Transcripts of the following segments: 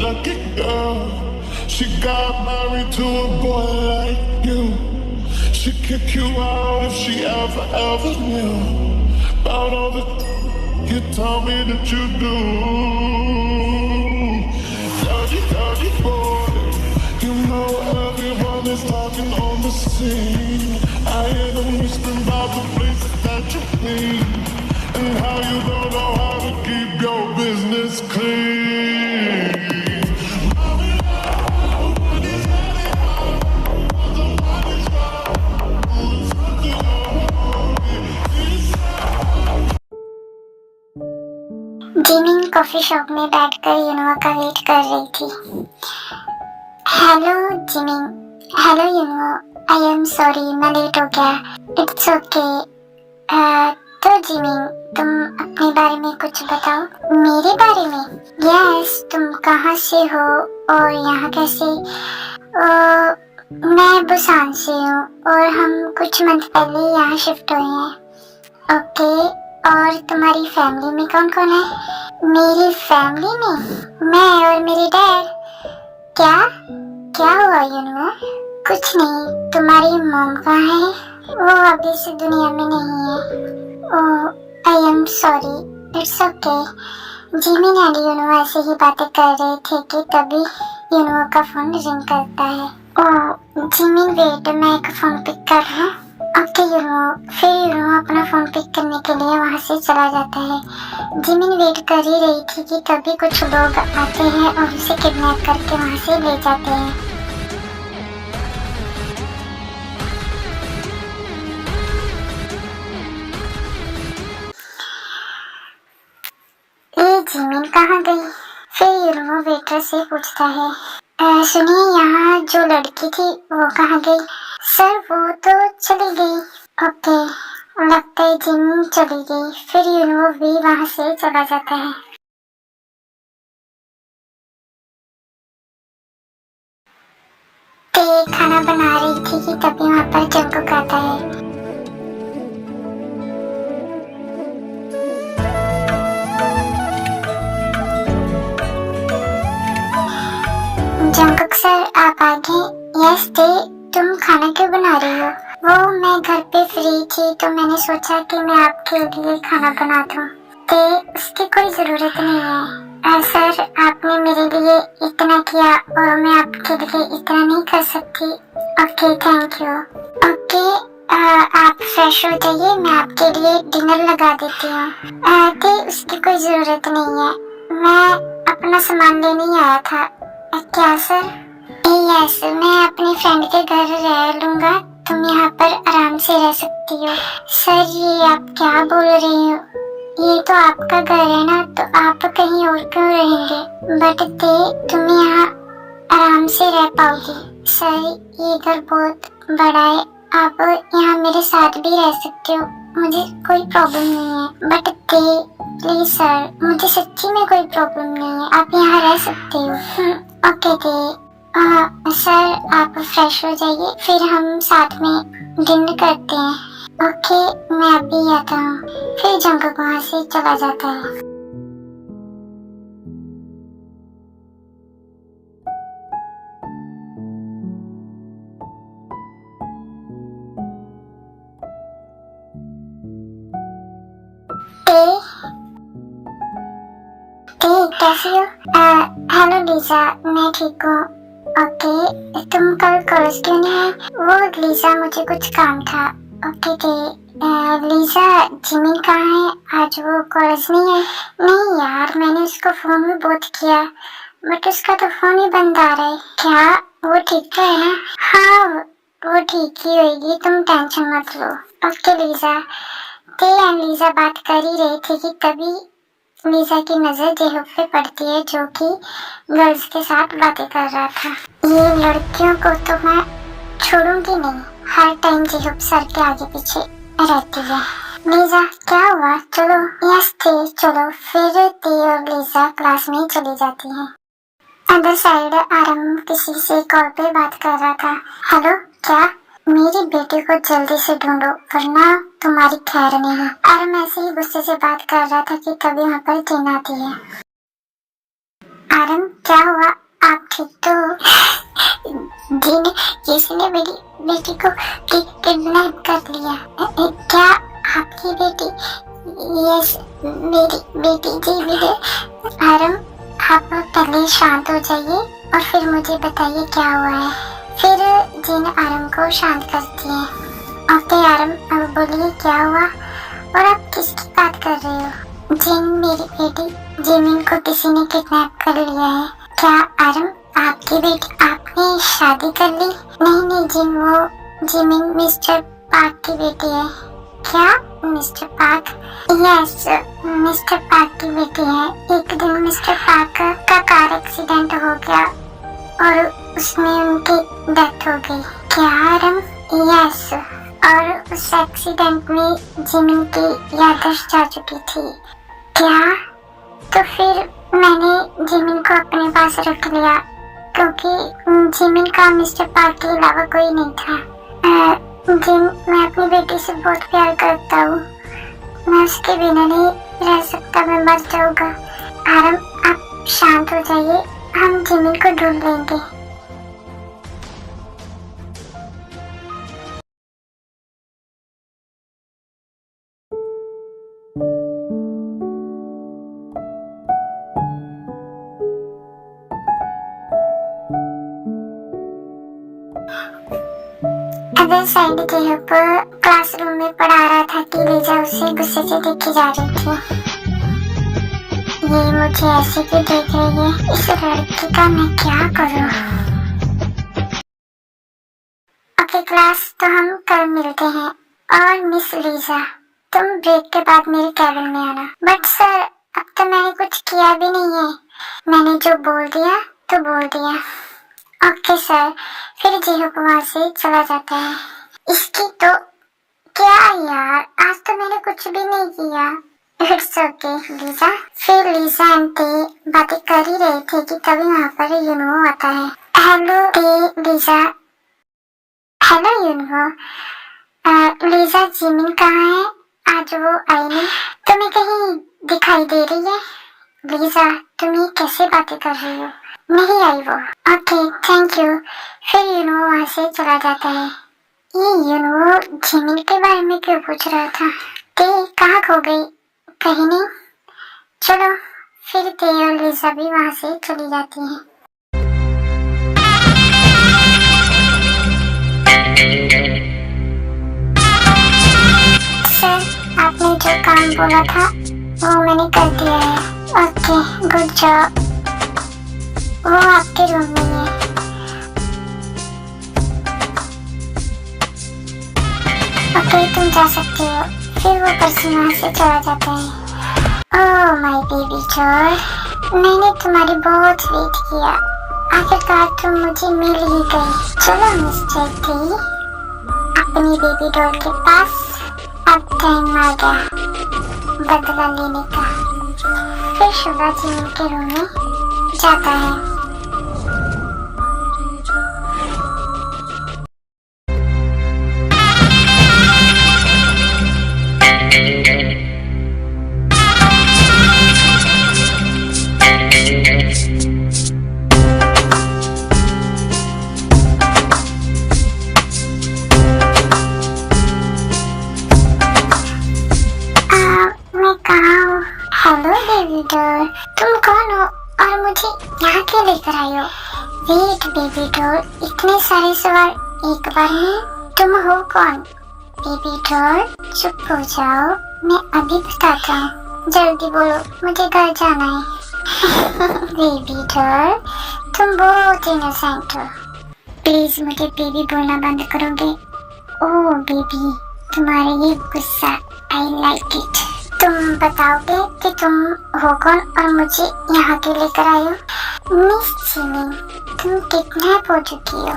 lucky girl. She got married to a boy like you. She'd kick you out if she ever knew about all the you told me that you do. Dirty boy, you know everyone is talking on the scene. I hear them whispering about the places that you've been and how you don't know how to keep your business clean. Jimin coffee shop में बैठकर Yunwa का wait कर रही थी। Hello Jimin. Hello Yunwa, I am sorry मैं late हो गया। It's okay. तो जिमिन तुम अपने बारे में कुछ बताओ। मेरे बारे में? यस, तुम कहाँ से हो और यहाँ कैसे? मैं बुसान से हूँ और हम कुछ मंथ पहले यहाँ शिफ्ट हुए हैं। ओके, और तुम्हारी फैमिली में कौन कौन है? मेरी फैमिली में मैं और मेरे डैड। क्या क्या हुआ युनवा? कुछ नहीं। तुम्हारी मॉम कहाँ है? वो अभी इस दुनिया में नहीं है। Oh I am sorry. It's okay. Jimin and Yunwa ऐसे ही बातें कर रहे थे कि तभी युनवा का फोन रिंग करता है। ओह जिमिन वेट, मैं एक फोन पिक कर रहा हूँ। ओके युनवा। फिर युनवा अपना फोन पिक करने के लिए वहाँ से चला जाता है। जिमिन वेट कर ही रही थी कि तभी कुछ लोग आते हैं और उसे किडनैप करके वहाँ से ले जाते हैं। ये जिमिन कहाँ गई? फिर युनवा वेटर से पूछता है, सुनिए यहाँ जो लड़की थी वो कहाँ गई? सर वो तो चली गई। ओके, लगता है जिमिन चली गई। फिर युनवा भी वहाँ से चला जाता है। ते खाना बना रही थी कि तभी वहाँ पर जंगकुक आता है। जंगकुक सर आप आ गए? यस ते, तुम खाना क्यों बना रही हो? वो मैं घर पे फ्री थी तो मैंने सोचा कि मैं आपके लिए खाना बना दूं। ते उसकी कोई जरूरत नहीं है। सर आपने मेरे लिए इतना किया और मैं आपके लिए इतना नहीं कर सकती। Okay thank you. ओके आप फ्रेश हो जाइए, मैं आपके लिए डिनर लगा देती हूँ। ते उसकी कोई जरूरत नहीं है, मैं अपना सामान लेने ही आया था। क्या सर? यस, मैं अपनी फ्रेंड के घर रह लूंगा, तुम यहाँ पर आराम से रह सकती हो। सर ये आप क्या बोल रही हो? ये तो आपका घर है ना, तो आप कहीं और क्यों रहेंगे? बट तुम यहाँ आराम से रह पाओगी। सर ये घर बहुत बड़ा है, आप यहाँ मेरे साथ भी रह सकते हो, मुझे कोई प्रॉब्लम नहीं है। बट प्लीज सर, मुझे सच्ची में कोई प्रॉब्लम नहीं है, आप यहाँ रह सकते हो। ओके सर आप फ्रेश हो जाइए, फिर हम साथ में डिनर करते हैं। ओके मैं अभी आता हूँ। फिर जंगकुक वहाँ से चला जाता है। कैसी हो? हेलो लीजा, मैं ठीक हूँ। ओके तुम कल कॉलेज क्यों नहीं है? वो लीजा मुझे कुछ काम था। ओके लीजा जिमिन कहाँ है? आज वो कॉलेज नहीं है? नहीं यार, मैंने उसको फोन भी बहुत किया बट उसका तो फोन ही बंद आ रहा है। क्या वो ठीक तो है ना? हाँ वो ठीक ही होगी, तुम टेंशन मत लो। Okay Lisa. लीजा बात कर ही रही थी कि तभी लीजा की नजर जेहूब पे पड़ती है जो कि गर्ल्स के साथ बातें कर रहा था। ये लड़कियों को तो मैं छोड़ूंगी नहीं, हर टाइम जेहूब सर के आगे पीछे रहती है। लीजा क्या हुआ? चलो। यस चलो। फिर और लीजा क्लास में चली जाती है। अदर साइड आरम किसी से कॉल पे बात कर रहा था। हेलो क्या? मेरी बेटी को जल्दी से ढूंढो वरना तुम्हारी खैर नहीं। आरम ऐसे ही गुस्से से बात कर रहा था कि तभी वहाँ पर जिन आती है। आरम क्या हुआ, आप ठीक तो? जी ने, किसी ने मेरी बेटी को किडनैप कर लिया। क्या आपकी बेटी? यस, मेरी बेटी जीवित है। आरम, आप पहले शांत हो जाइए और फिर मुझे बताइए क्या हुआ है। फिर जिन आरम को शांत करती है। ओके आरम, अब बोलिए क्या हुआ और आप किसकी बात कर रहे हो? जिन, मेरी बेटी जिमिन को किसी ने किडनैप कर लिया है। क्या आरम, आपकी बेटी? आपने शादी कर ली? नहीं जिन, वो जिमिन मिस्टर पार्क की बेटी है। क्या mister park? Yes, mister park की बेटी है। एक दिन मिस्टर पार्क का कार एक्सीडेंट हो गया और उसमें उनकी डेथ हो गई। क्या आरम? यस, और उस एक्सीडेंट में जिमिन की याददाश्त जा चुकी थी। क्या? तो फिर मैंने जिमिन को अपने पास रख लिया क्योंकि जिमिन का मिस्टर पार्क के अलावा कोई नहीं था। जिन, मैं अपनी बेटी से बहुत प्यार करता हूँ। मैं उसके बिना नहीं रह सकता, मैं मर जाऊंगा। आरम, आप शांत हो जाइए, हम जिमिन को ढूंढ लेंगे। अदर साइड जेहब क्लासरूम में पढ़ा रहा था कि लीजा उसे गुस्से से देखी जा रही थी। ये मुझे ऐसे क्यों देख रही है? इस लड़की का मैं क्या करूं? ओके क्लास, तो हम कल मिलते हैं। और मिस लीजा, तुम ब्रेक के बाद मेरे कैबिन में आना। बट सर, अब तो मैंने कुछ किया भी नहीं है। मैंने जो बोल दिया तो बोल दिया। Okay sir. फिर जेहब वहां से चला जाता है। इसकी तो क्या यार, आज तो मैंने कुछ भी नहीं किया। It's okay Lisa. फिर लीजा एंटी बातें कर ही रहे थे कि तभी वहाँ पर यूनो आता है। Hello Lisa. Hello Uno. Lisa, Jimin कहाँ है? आज वो आई नहीं। तुम्हें कहीं दिखाई दे रही है? लीजा, तुम ये कैसे बातें कर रही हो? नहीं आई वो। Okay thank you. फिर यूनो वहाँ से चला जाता है। ये यूनो जिमिन के बारे में क्यों पूछ रहा था? ते कहाँ खो गई? कहीं नहीं। चलो, फिर ते और लीजा भी वहाँ से चली जाती हैं। सर, आपने जो काम बोला था वो मैंने कर दिया है। Okay good job. वो आपके रूम में है। ओके तुम जा सकते हो। फिर वो पर्सन वहाँ से चला जाता है। ओह माय बेबी डॉल, मैंने तुम्हारी बहुत वेट किया। आखिरकार तुम मुझे मिल ही गई। चलो मिस्टर टी, अपनी बेबी डॉल के पास अब टाइम आ गया बदला लेने का। फिर शुभा जिमिन के रूम में जाता है। हेलो बेबी डॉल, तुम कौन हो और मुझे यहाँ क्यों लेकर आई हो? वेट बेबी डॉल, इतने सारे सवाल एक बार में? तुम हो कौन? बेबी डॉल चुप हो जाओ, मैं अभी बताता हूँ। जल्दी बोलो, मुझे घर जाना है। बेबी डॉल, तुम बहुत इनोसेंट हो। प्लीज मुझे बेबी बोलना बंद करोगे? ओह बेबी, तुम्हारा ये गुस्सा, आई लाइक इट। तुम बताओगे कि तुम हो कौन और मुझे यहाँ क्यों लेकर आई हो? मिस जिमिन, तुम किडनैप हो चुकी हो।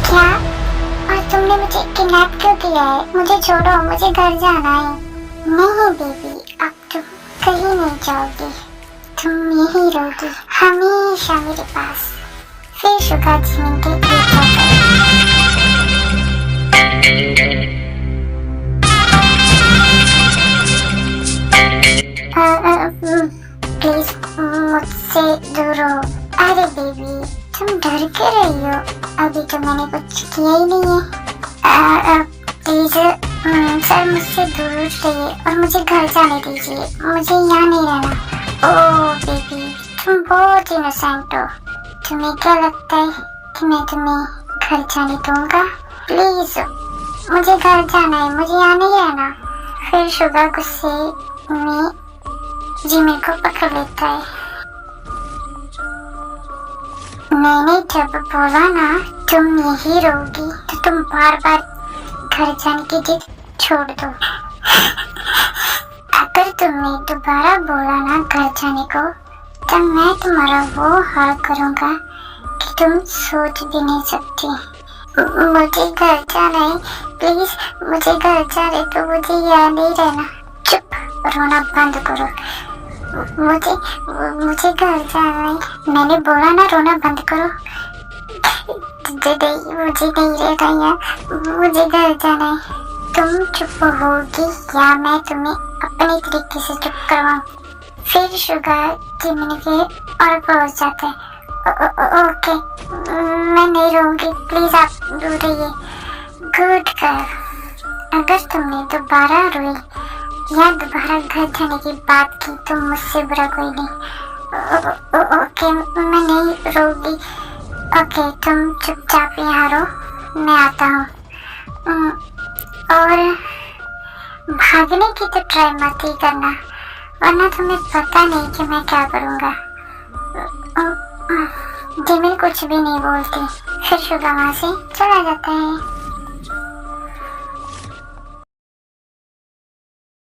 क्या? और तुमने मुझे किडनैप क्यों किया है? मुझे छोड़ो, मुझे घर जाना है। नहीं बेबी, अब तुम कहीं नहीं जाओगी, तुम यहीं रहोगी हमेशा मेरे पास। फिर शुगा जिमिन के प्लीज मुझसे दूर हो। बेबी, तुम डर क्यों रही हो? अभी तो मैंने कुछ किया ही नहीं है। प्लीज सर, मुझसे दूर रहिए और मुझे घर जाने दीजिए, मुझे यहाँ नहीं रहना। ओह बेबी, तुम बहुत इनोसेंट हो। तुम्हें क्या लगता है कि मैं तुम्हें घर जाने दूंगा? प्लीज, मुझे घर जाना है, मुझे यहाँ नहीं रहना। फिर शुगर गुस्से में जिमी को पकड़ लेता है। मैंने जब बोला ना तुम यही रहोगी, तो तुम बार बार घर जाने की जिद छोड़ दो। अगर तुमने दोबारा बोला ना घर जाने को, तो मैं तुम्हारा वो हाल करूँगा कि तुम सोच भी नहीं सकती। मुझे घर जाना है, प्लीज मुझे घर जाने तो, मुझे यहाँ नहीं रहना। चुप, रोना बंद करो। मुझे घर जाना है। मैंने बोला ना रोना बंद करो। मुझे नहीं रहना यहाँ, मुझे घर जाना है। तुम चुप होगी या मैं तुम्हें अपने तरीके से चुप करवाऊं? फिर शुगर जिमी के और पहुंच जाते हैं। ओके, मैं नहीं रहूंगी, प्लीज आप दूर रहिए। गुड गर्ल, अगर तुमने दोबारा रोई या दोबारा घर जाने की बात की तो मुझसे बुरा कोई नहीं। ओके, मैं नहीं रोगी। ओके, तुम चुपचाप यहाँ रहो, मैं आता हूँ। और भागने की तो ट्राई मत ही करना, वरना तुम्हें पता नहीं कि मैं क्या करूँगा। जिमी कुछ भी नहीं बोलती। फिर शुगर वहाँ से चला जाता है।